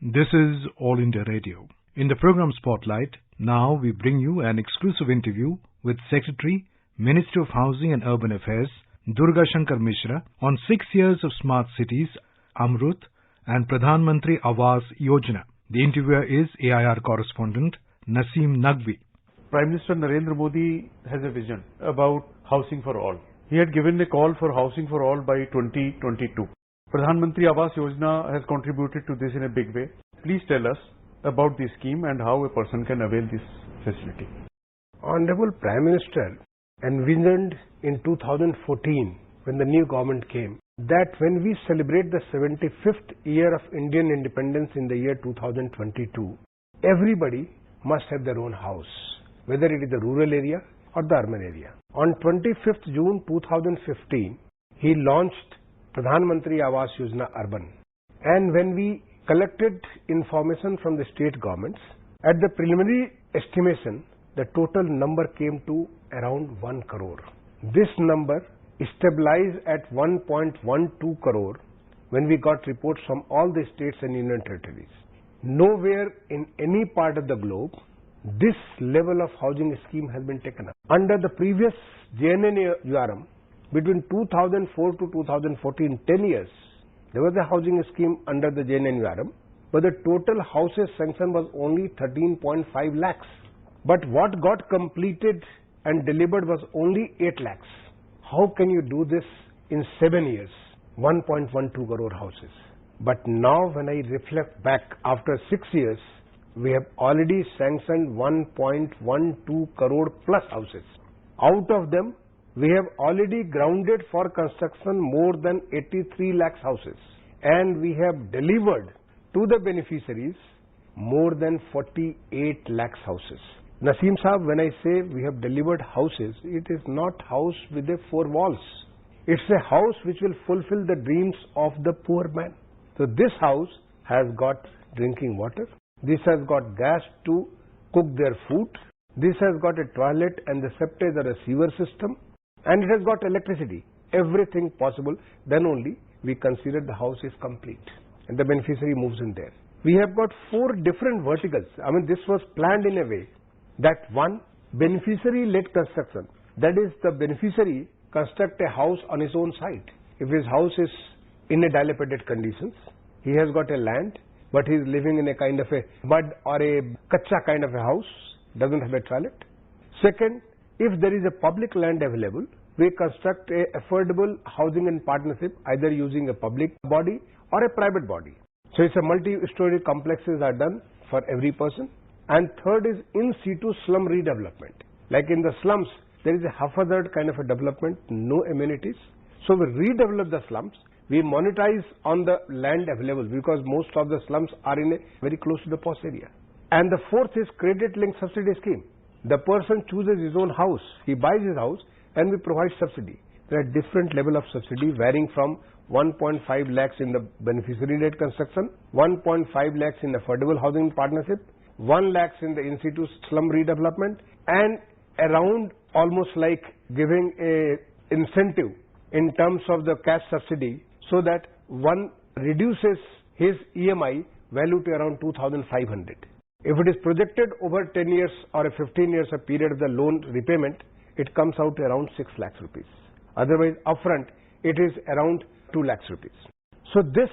This is All India Radio. In the program Spotlight, now we bring you an exclusive interview with Secretary, Ministry of Housing and Urban Affairs, Durga Mishra, on 6 years of smart cities, AMRUT, and PRADHAN AWAS YOJANA. The interviewer is AIR correspondent NASEEM NAQVI. Prime Minister Narendra Modi has a vision about housing for all. He had given a call for housing for all by 2022. Pradhan Mantri Awas Yojana has contributed to this in a big way. Please tell us about this scheme and how a person can avail this facility. Honorable Prime Minister envisioned in 2014 when the new government came that when we celebrate the 75th year of Indian independence in the year 2022, everybody must have their own house, whether it is the rural area or the urban area. On 25th June 2015, he launched Pradhan Mantri Awas Yojana Urban. And when we collected information from the state governments, at the preliminary estimation, the total number came to around 1 crore. This number stabilized at 1.12 crore when we got reports from all the states and union territories. Nowhere in any part of the globe this level of housing scheme has been taken up. Under the previous JNNURM, between 2004 to 2014, 10 years, there was a housing scheme under the JNNURM, but the total houses sanctioned was only 13.5 lakhs. But what got completed and delivered was only 8 lakhs. How can you do this in 7 years? 1.12 crore houses. But now when I reflect back after 6 years, we have already sanctioned 1.12 crore plus houses. Out of them, we have already grounded for construction more than 83 lakhs houses. And we have delivered to the beneficiaries more than 48 lakhs houses. Naseem Saab, when I say we have delivered houses, it is not house with the 4 walls. It's a house which will fulfill the dreams of the poor man. So this house has got drinking water. This has got gas to cook their food. This has got a toilet and the septage or a sewer system. And it has got electricity. Everything possible. Then only we consider the house is complete. And the beneficiary moves in there. We have got 4 different verticals. I mean, this was planned in a way that one, beneficiary-led construction. That is, the beneficiary construct a house on his own site. If his house is in a dilapidated conditions, he has got a land, but he is living in a kind of a mud or a kacha kind of a house, doesn't have a toilet. Second, if there is a public land available, we construct a affordable housing in partnership, either using a public body or a private body. So it's a multi-story complexes are done for every person. And third is in situ slum redevelopment. Like in the slums, there is a haphazard kind of a development, no amenities. So we redevelop the slums. We monetize on the land available because most of the slums are in a very close to the posh area. And the fourth is credit linked subsidy scheme. The person chooses his own house. He buys his house and we provide subsidy. There are different level of subsidy varying from 1.5 lakhs in the beneficiary-led construction, 1.5 lakhs in affordable housing partnership, 1 lakhs in the in-situ slum redevelopment, and around almost like giving a incentive in terms of the cash subsidy so that one reduces his EMI value to around 2,500. If it is projected over 10 years or a 15 years a period of the loan repayment, it comes out to around 6 lakhs rupees. Otherwise, upfront, it is around 2 lakhs rupees. So this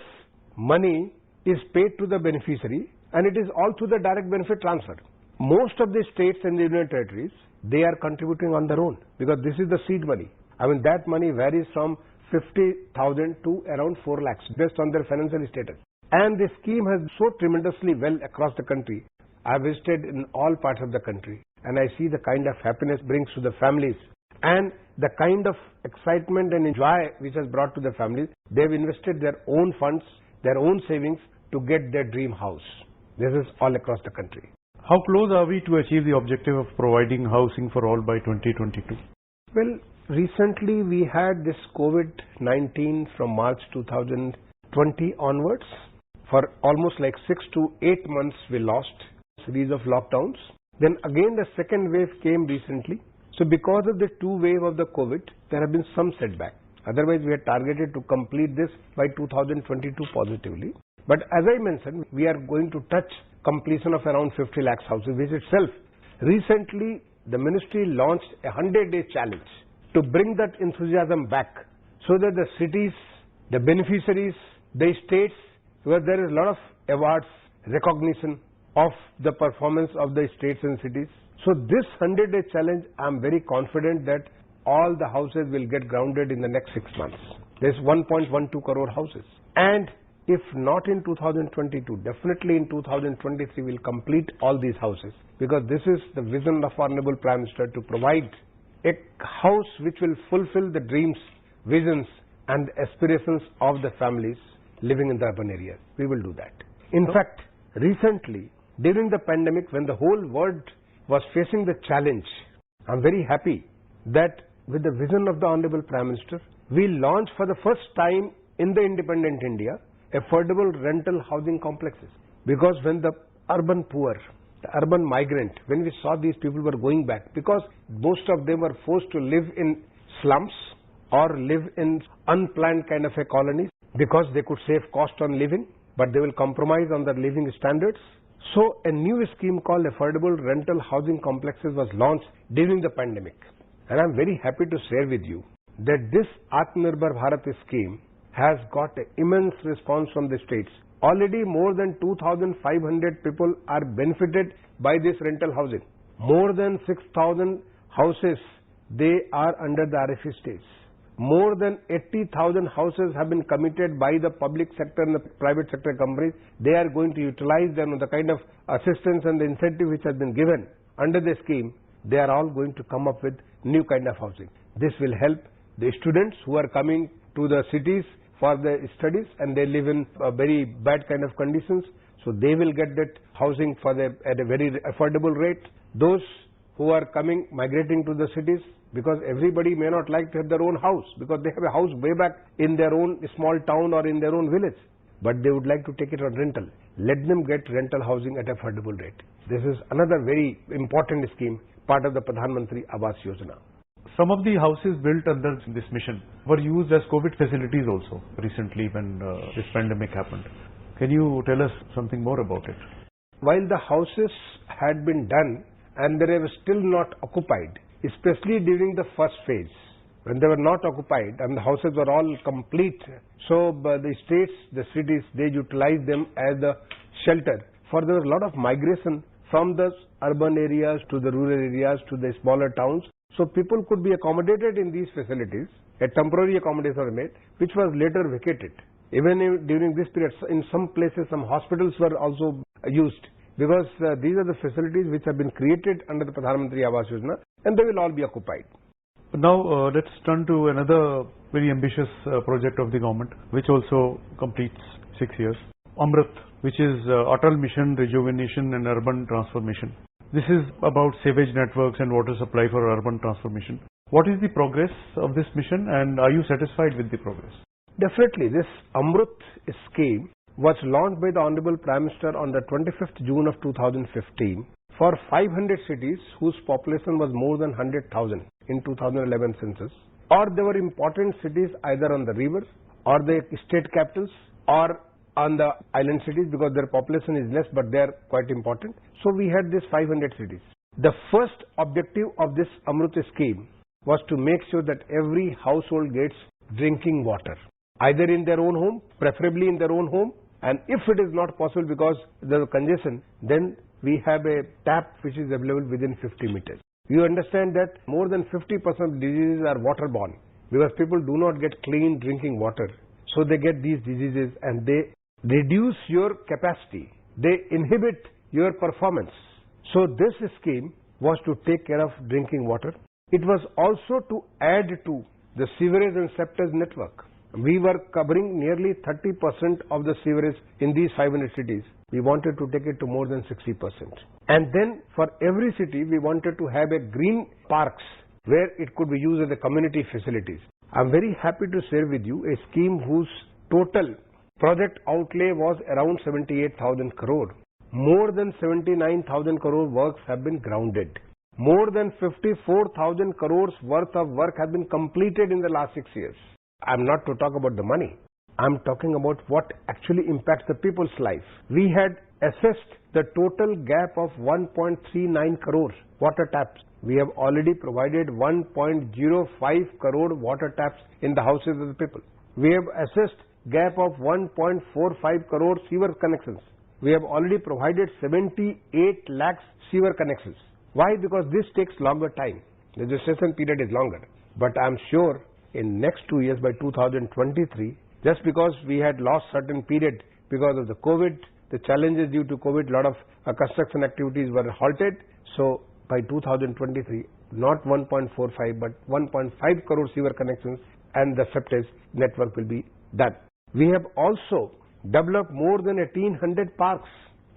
money is paid to the beneficiary and it is all through the direct benefit transfer. Most of the states and the union territories, they are contributing on their own because this is the seed money. I mean, that money varies from 50,000 to around 4 lakhs based on their financial status. And this scheme has so tremendously well across the country. I have visited in all parts of the country and I see the kind of happiness brings to the families and the kind of excitement and joy which has brought to the families. They have invested their own funds, their own savings to get their dream house. This is all across the country. How close are we to achieve the objective of providing housing for all by 2022? Well, recently we had this COVID-19 from March 2020 onwards. For almost like 6 to 8 months we lost a series of lockdowns. Then again the second wave came recently. So because of the 2 waves of the COVID, there have been some setback. Otherwise we had targeted to complete this by 2022 positively. But as I mentioned, we are going to touch completion of around 50 lakhs houses, which itself, recently the ministry launched a 100-day challenge to bring that enthusiasm back so that the cities, the beneficiaries, the states, where there is a lot of awards, recognition of the performance of the states and cities. So this 100-day challenge, I am very confident that all the houses will get grounded in the next 6 months. There's 1.12 crore houses. And if not in 2022, definitely in 2023 we'll complete all these houses, because this is the vision of Honorable Prime Minister, to provide a house which will fulfill the dreams, visions and aspirations of the families living in the urban areas. We will do that. In fact, recently, during the pandemic, when the whole world was facing the challenge, I'm very happy that with the vision of the Honorable Prime Minister, we launched for the first time in the independent India affordable rental housing complexes. Because when the urban poor, the urban migrant, when we saw these people were going back, because most of them were forced to live in slums or live in unplanned kind of a colonies, because they could save cost on living, but they will compromise on their living standards. So a new scheme called Affordable Rental Housing Complexes was launched during the pandemic. And I'm very happy to share with you that this Atmanirbhar Bharat scheme has got an immense response from the states. Already more than 2,500 people are benefited by this rental housing. More than 6,000 houses, they are under the RFE stage. More than 80,000 houses have been committed by the public sector and the private sector companies. They are going to utilize them, the kind of assistance and the incentive which has been given under the scheme. They are all going to come up with new kind of housing. This will help the students who are coming to the cities for their studies and they live in very bad kind of conditions. So they will get that housing at a very affordable rate. Those who are migrating to the cities, because everybody may not like to have their own house, because they have a house way back in their own small town or in their own village, but they would like to take it on rental. Let them get rental housing at affordable rate. This is another very important scheme, part of the Pradhan Mantri AWAS Yojana. Some of the houses built under this mission were used as COVID facilities also recently when this pandemic happened. Can you tell us something more about it? While the houses had been done and they were still not occupied, especially during the first phase, when they were not occupied and the houses were all complete, so the states, the cities, they utilized them as a shelter. For there was a lot of migration from the urban areas to the rural areas to the smaller towns. So people could be accommodated in these facilities. A temporary accommodation was made, which was later vacated. Even during this period, in some places, some hospitals were also used, because these are the facilities which have been created under the Pradhan Mantri Awas Yojana, and they will all be occupied. Now let's turn to another very ambitious project of the government, which also completes 6 years. AMRUT, which is Atal Mission Rejuvenation and Urban Transformation. This is about sewage networks and water supply for urban transformation. What is the progress of this mission, and are you satisfied with the progress? Definitely. This AMRUT scheme was launched by the Honorable Prime Minister on the 25th June of 2015 for 500 cities whose population was more than 100,000 in 2011 census, or they were important cities either on the river or the state capitals or on the island cities, because their population is less but they are quite important. So we had these 500 cities. The first objective of this AMRUT scheme was to make sure that every household gets drinking water, either in their own home, preferably in their own home, and if it is not possible because there is congestion, then we have a tap which is available within 50 meters. You understand that more than 50% of diseases are waterborne, because people do not get clean drinking water. So they get these diseases and they reduce your capacity. They inhibit your performance. So this scheme was to take care of drinking water. It was also to add to the sewerage and septage network. We were covering nearly 30% of the sewerage in these 500 cities. We wanted to take it to more than 60%. And then for every city, we wanted to have a green parks where it could be used as a community facilities. I'm very happy to share with you a scheme whose total project outlay was around 78,000 crore. More than 79,000 crore works have been grounded. More than 54,000 crores worth of work has been completed in the last 6 years. I'm not to talk about the money. I'm talking about what actually impacts the people's life. We had assessed the total gap of 1.39 crore water taps. We have already provided 1.05 crore water taps in the houses of the people. We have assessed gap of 1.45 crore sewer connections. We have already provided 78 lakhs sewer connections. Why? Because this takes longer time. The gestation period is longer. But I'm sure in next 2 years, by 2023, just because we had lost certain period because of the COVID, the challenges due to COVID, a lot of construction activities were halted. So by 2023, not 1.45 but 1.5 crore sewer connections and the septage network will be done. We have also developed more than 1,800 parks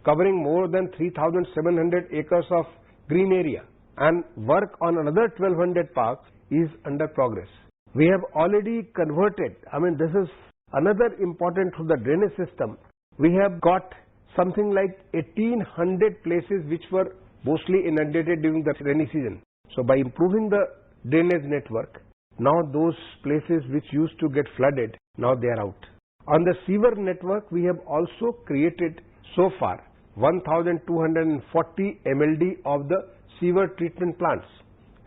covering more than 3,700 acres of green area, and work on another 1,200 parks is under progress. We have already converted, this is another important to the drainage system. We have got something like 1,800 places which were mostly inundated during the rainy season. So by improving the drainage network, now those places which used to get flooded, now they are out. On the sewer network, we have also created so far 1,240 MLD of the sewer treatment plants.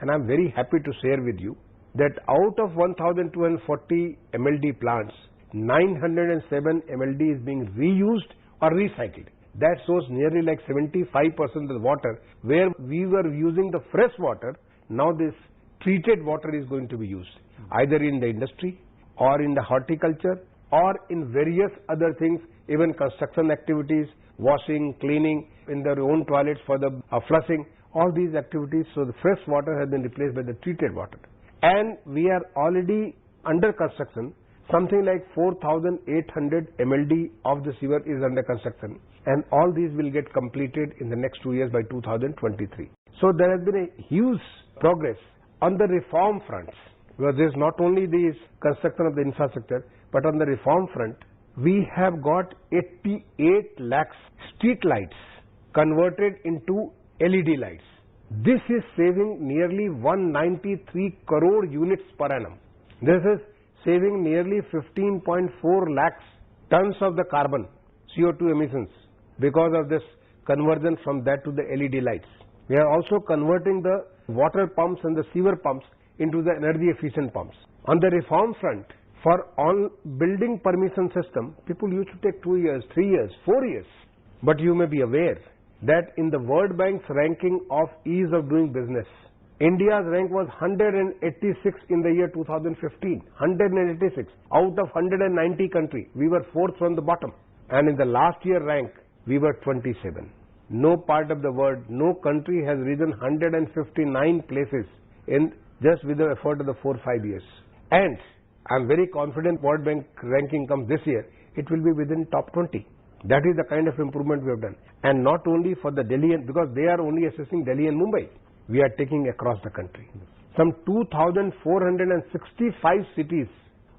And I'm very happy to share with you that out of 1,240 MLD plants, 907 MLD is being reused or recycled. That shows nearly like 75% of the water where we were using the fresh water, now this treated water is going to be used either in the industry or in the horticulture or in various other things, even construction activities, washing, cleaning, in their own toilets for the flushing, all these activities. So the fresh water has been replaced by the treated water. And we are already under construction, something like 4,800 MLD of the sewer is under construction, and all these will get completed in the next 2 years by 2023. So there has been a huge progress on the reform fronts, because there is not only the construction of the infrastructure, but on the reform front, we have got 88 lakhs street lights converted into LED lights. This is saving nearly 193 crore units per annum. This is saving nearly 15.4 lakhs tons of the carbon CO2 emissions because of this conversion from that to the LED lights. We are also converting the water pumps and the sewer pumps into the energy efficient pumps. On the reform front, for all building permission system, people used to take 2 years, 3 years, 4 years. But you may be aware that in the World Bank's ranking of ease of doing business, India's rank was 186 in the year 2015. 186 out of 190 countries. We were 4th from the bottom. And in the last year rank, we were 27. No part of the world, no country has risen 159 places in just with the effort of the 4-5 years. And I'm very confident World Bank ranking comes this year, it will be within top 20. That is the kind of improvement we have done. And not only for the Delhi, because they are only assessing Delhi and Mumbai. We are taking across the country. Some 2,465 cities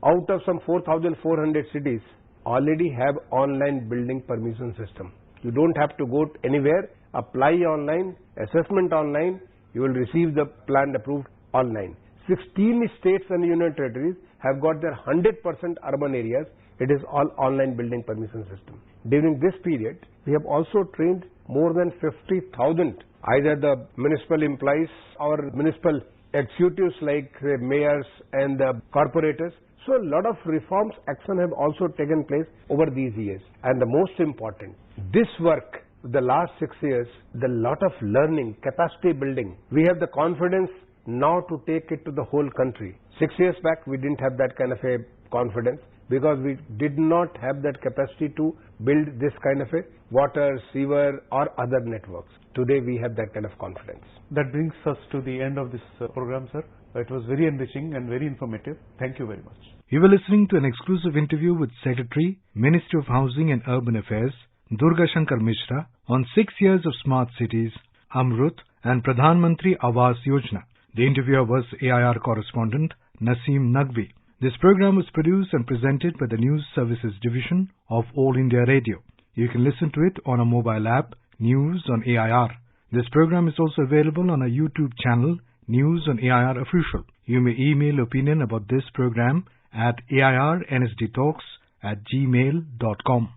out of some 4,400 cities already have online building permission system. You don't have to go anywhere, apply online, assessment online, you will receive the plan approved online. 16 states and union territories have got their 100% urban areas. It is all online building permission system. During this period, we have also trained more than 50,000, either the municipal employees or municipal executives like the mayors and the corporators. So a lot of reforms action have also taken place over these years. And the most important, this work, the last 6 years, the lot of learning, capacity building. We have the confidence now to take it to the whole country. 6 years back, we didn't have that kind of a confidence because we did not have that capacity to build this kind of a water, sewer or other networks. Today we have that kind of confidence. That brings us to the end of this program, sir. It was very enriching and very informative. Thank you very much. You were listening to an exclusive interview with Secretary, Ministry of Housing and Urban Affairs, Durga Shankar Mishra, on 6 years of smart cities, AMRUT and PRADHAN AWAS YOJANA. The interviewer was AIR correspondent NASEEM NAQVI. This program was produced and presented by the News Services Division of All India Radio. You can listen to it on a mobile app, News on AIR. This program is also available on our YouTube channel, News on AIR Official. You may email opinion about this program at airnsdtalks at gmail.com.